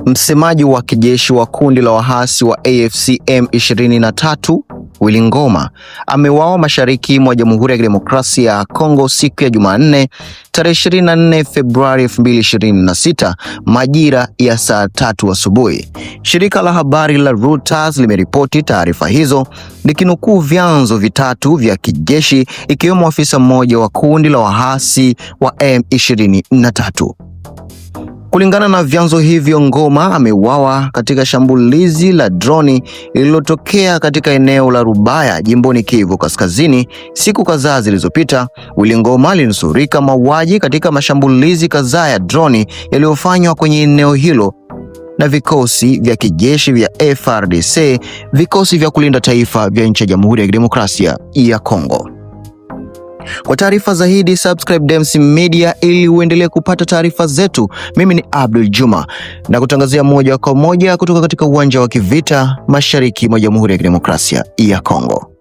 Msemaji wa kijeshi wa kundi la waasi wa AFC M23, Willy Ngoma, ameuawa mashariki mwa Jamhuri ya Kidemokrasia ya Kongo siku ya Jumanne, tarehe 24 Februari 2026, majira ya saa 3 asubuhi. Shirika la habari la Reuters limeripoti taarifa hizo likinukuu vyanzo vitatu vya kijeshi ikiwemo afisa mmoja wa kundi la waasi wa M23. Kulingana na vyanzo hivyo, Ngoma ameuawa katika shambulizi la droni lililotokea katika eneo la Rubaya, jimboni Kivu Kaskazini, siku kadhaa zilizopita. Willy Ngoma alinusurika mauaji katika mashambulizi kadhaa ya droni yaliyofanywa kwenye eneo hilo na vikosi vya kijeshi vya FARDC, vikosi vya kulinda taifa vya nchi ya Jamhuri ya Kidemokrasia ya Kongo. Kwa taarifa zaidi, subscribe Dems Media ili uendelee kupata taarifa zetu. Mimi ni Abdul Juma na kutangazia moja kwa moja kutoka katika uwanja wa kivita mashariki mwa Jamhuri ya Kidemokrasia ya Kongo.